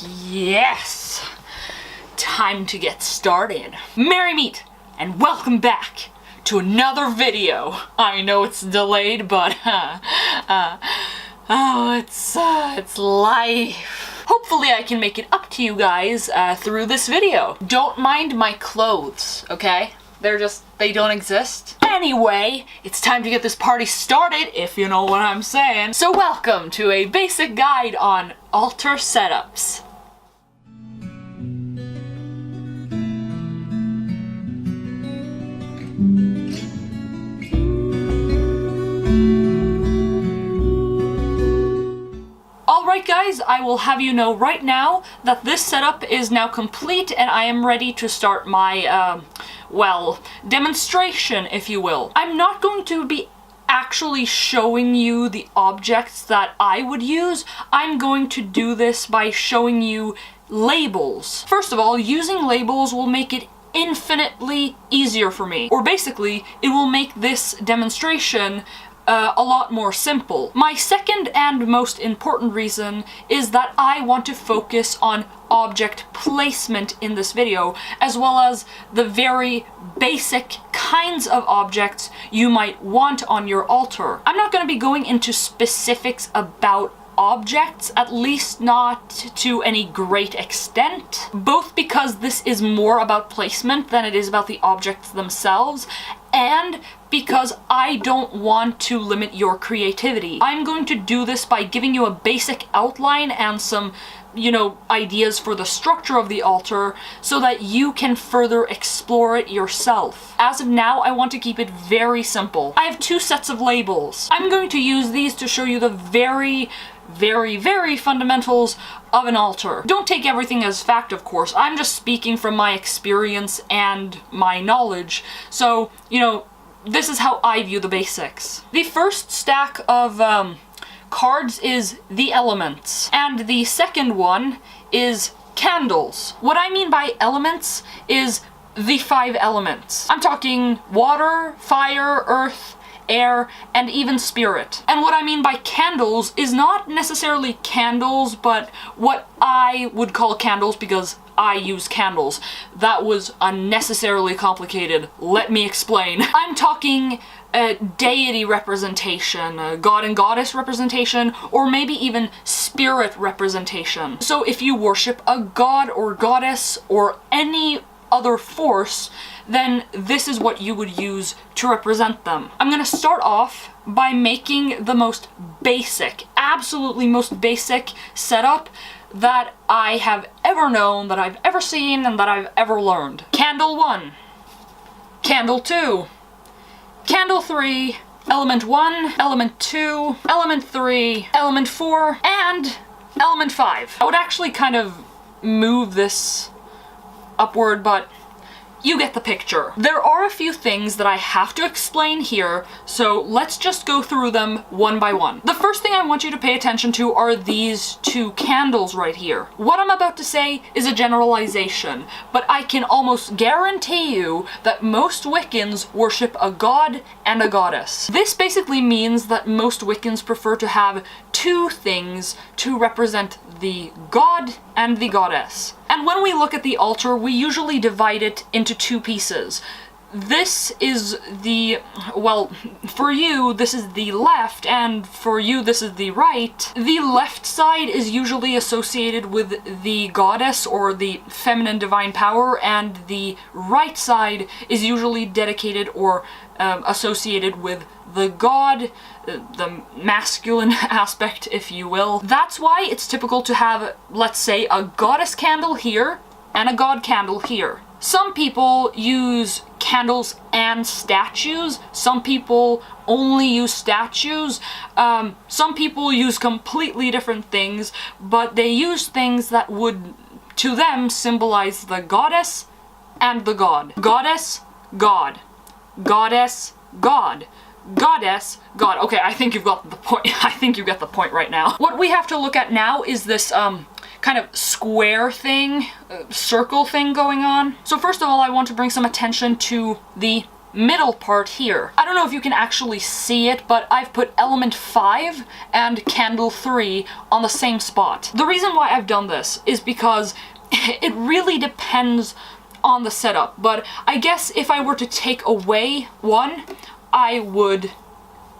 Yes! Time to get started. Merry meet and welcome back to another video. I know it's delayed, but it's life. Hopefully I can make it up to you guys through this video. Don't mind my clothes, okay? They don't exist. Anyway, it's time to get this party started, if you know what I'm saying. So welcome to a basic guide on altar setups. Alright guys, I will have you know right now that this setup is now complete and I am ready to start my, demonstration, if you will. I'm not going to be actually showing you the objects that I would use. I'm going to do this by showing you labels. First of all, using labels will make it infinitely easier for me. Or basically, it will make this demonstration a lot more simple. My second and most important reason is that I want to focus on object placement in this video, as well as the very basic kinds of objects you might want on your altar. I'm not going to be going into specifics about objects, at least not to any great extent, both because this is more about placement than it is about the objects themselves, and because I don't want to limit your creativity. I'm going to do this by giving you a basic outline and some, ideas for the structure of the altar so that you can further explore it yourself. As of now, I want to keep it very simple. I have two sets of labels. I'm going to use these to show you the very fundamentals of an altar. Don't take everything as fact, of course. I'm just speaking from my experience and my knowledge. So, this is how I view the basics. The first stack of cards is the elements, and the second one is candles. What I mean by elements is the 5 elements. I'm talking water, fire, earth, air, and even spirit. And what I mean by candles is not necessarily candles, but what I would call candles because I use candles. That was unnecessarily complicated. Let me explain. I'm talking deity representation, god and goddess representation, or maybe even spirit representation. So if you worship a god or goddess or any other force, then this is what you would use to represent them. I'm gonna start off by making the most basic, absolutely most basic setup that I have ever known, that I've ever seen, and that I've ever learned. Candle 1, Candle 2, Candle 3, Element 1, Element 2, Element 3, Element 4, and Element 5. I would actually kind of move this upward, but you get the picture. There are a few things that I have to explain here, so let's just go through them one by one. The first thing I want you to pay attention to are these 2 candles right here. What I'm about to say is a generalization, but I can almost guarantee you that most Wiccans worship a god and a goddess. This basically means that most Wiccans prefer to have 2 things to represent the god and the goddess. And when we look at the altar, we usually divide it into 2 pieces. This is for you, this is the left, and for you, this is the right. The left side is usually associated with the goddess or the feminine divine power, and the right side is usually dedicated or associated with the god, the masculine aspect, if you will. That's why it's typical to have, let's say, a goddess candle here and a god candle here. Some people use candles and statues. Some people only use statues. Some people use completely different things, but they use things that would, to them, symbolize the goddess and the god. Goddess, god. Goddess, god. Goddess, god. Okay, I think you've got the point. I think you get the point right now. What we have to look at now is this kind of square thing, circle thing going on. So first of all, I want to bring some attention to the middle part here. I don't know if you can actually see it, but I've put element 5 and candle 3 on the same spot. The reason why I've done this is because it really depends on the setup, but I guess if I were to take away one, I would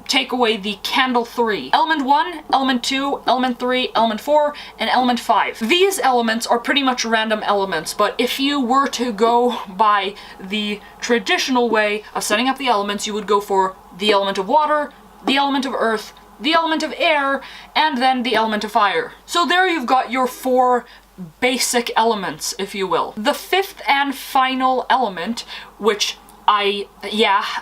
take away the candle 3. Element 1, element 2, element 3, element 4, and element 5. These elements are pretty much random elements, but if you were to go by the traditional way of setting up the elements, you would go for the element of water, the element of earth, the element of air, and then the element of fire. So there you've got your 4 basic elements, if you will. The 5th and final element, which I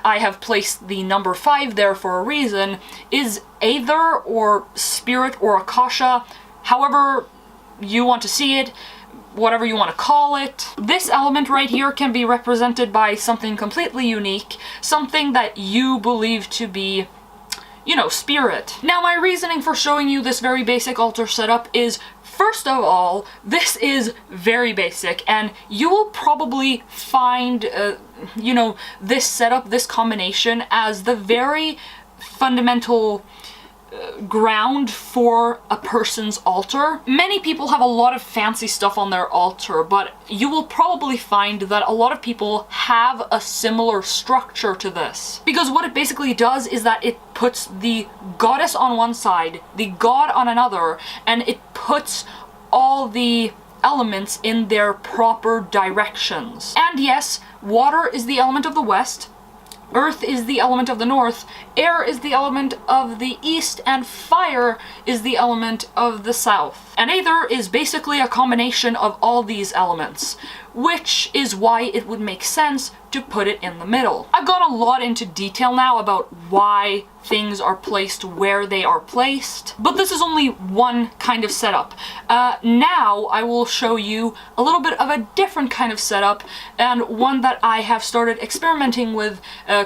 have placed the number 5 there for a reason, is Aether or Spirit or Akasha, however you want to see it, whatever you want to call it. This element right here can be represented by something completely unique, something that you believe to be, you know, spirit. Now, my reasoning for showing you this very basic altar setup is, first of all, this is very basic, and you will probably find, you know, this setup, this combination, as the very fundamental ground for a person's altar. Many people have a lot of fancy stuff on their altar, but you will probably find that a lot of people have a similar structure to this. Because what it basically does is that it puts the goddess on one side, the god on another, and it puts all the elements in their proper directions. And yes, water is the element of the west, earth is the element of the north, air is the element of the east, and fire is the element of the south. And Aether is basically a combination of all these elements, which is why it would make sense to put it in the middle. I've gone a lot into detail now about why things are placed where they are placed, but this is only one kind of setup. Now I will show you a little bit of a different kind of setup, and one that I have started experimenting with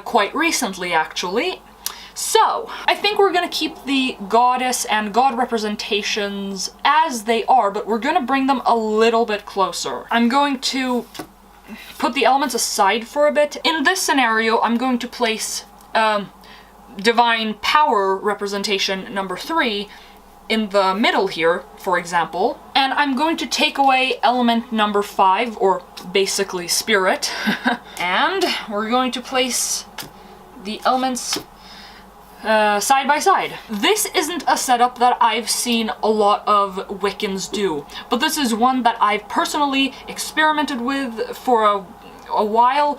quite recently, actually. So, I think we're gonna keep the goddess and god representations as they are, but we're gonna bring them a little bit closer. I'm going to put the elements aside for a bit. In this scenario, I'm going to place divine power representation number 3 in the middle here, for example, and I'm going to take away element number 5, or basically spirit, and we're going to place the elements side by side. This isn't a setup that I've seen a lot of Wiccans do, but this is one that I've personally experimented with for a while,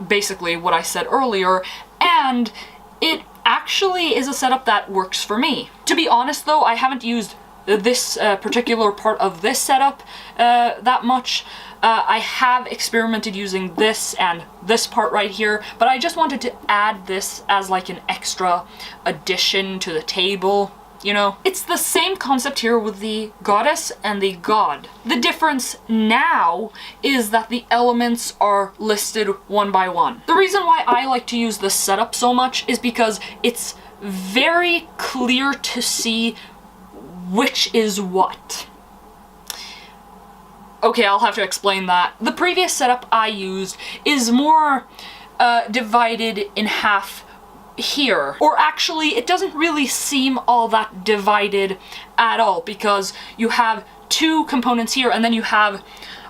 basically what I said earlier, and it actually is a setup that works for me. To be honest though, I haven't used this particular part of this setup that much. I have experimented using this and this part right here, but I just wanted to add this as like an extra addition to the table, you know? It's the same concept here with the goddess and the god. The difference now is that the elements are listed one by one. The reason why I like to use this setup so much is because it's very clear to see which is what. Okay, I'll have to explain that. The previous setup I used is more divided in half here. Or actually, it doesn't really seem all that divided at all, because you have 2 components here and then you have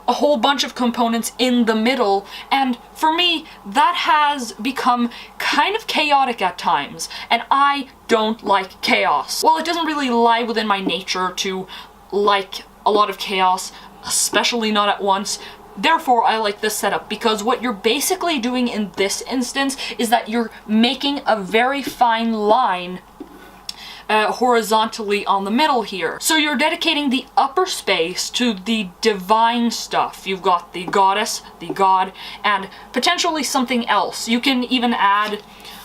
a whole bunch of components in the middle, and for me, that has become kind of chaotic at times, and I don't like chaos. Well, it doesn't really lie within my nature to like a lot of chaos, especially not at once. Therefore, I like this setup, because what you're basically doing in this instance is that you're making a very fine line horizontally on the middle here. So you're dedicating the upper space to the divine stuff. You've got the goddess, the god, and potentially something else. You can even add,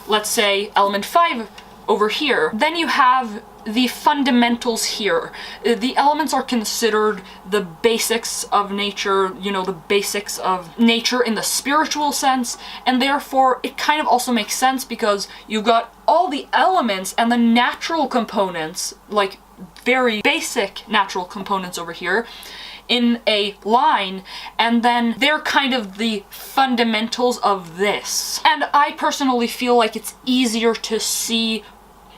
let's say, element 5 over here. Then you have the fundamentals here. The elements are considered the basics of nature, you know, the basics of nature in the spiritual sense, and therefore it kind of also makes sense because you've got all the elements and the natural components, like very basic natural components over here, in a line, and then they're kind of the fundamentals of this. And I personally feel like it's easier to see,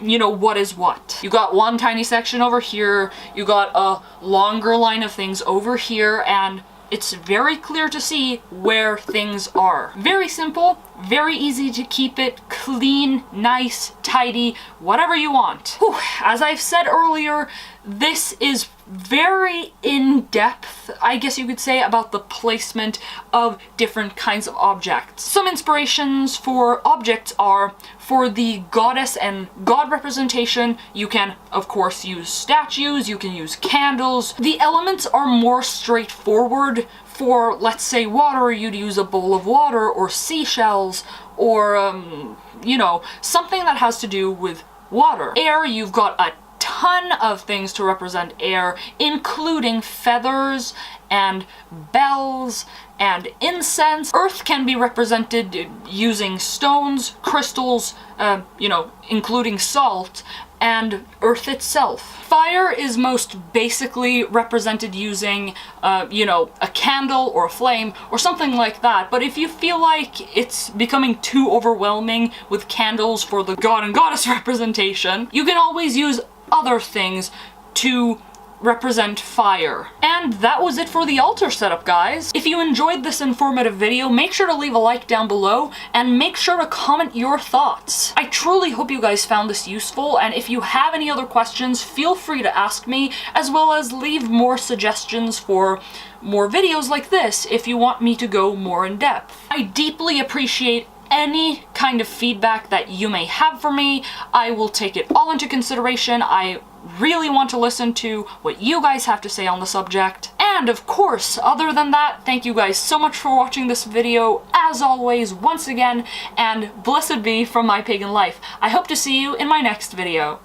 you know, what is what. You got one tiny section over here, you got a longer line of things over here, and it's very clear to see where things are. Very simple, very easy to keep it clean, nice, tidy, whatever you want. Whew. As I've said earlier, this is very in-depth, I guess you could say, about the placement of different kinds of objects. Some inspirations for objects are, for the goddess and god representation, you can, of course, use statues, you can use candles. The elements are more straightforward. For, let's say, water, you'd use a bowl of water, or seashells, or, you know, something that has to do with water. Air, you've got a ton of things to represent air, including feathers and bells and incense. Earth can be represented using stones, crystals, you know, including salt, and earth itself. Fire is most basically represented using, you know, a candle or a flame or something like that. But if you feel like it's becoming too overwhelming with candles for the god and goddess representation, you can always use other things to represent fire. And that was it for the altar setup, guys. If you enjoyed this informative video, make sure to leave a like down below and make sure to comment your thoughts. I truly hope you guys found this useful, and if you have any other questions, feel free to ask me, as well as leave more suggestions for more videos like this if you want me to go more in depth. I deeply appreciate any kind of feedback that you may have for me. I will take it all into consideration. I really want to listen to what you guys have to say on the subject. And of course, other than that, thank you guys so much for watching this video, as always, once again, and blessed be from My Pagan Life. I hope to see you in my next video.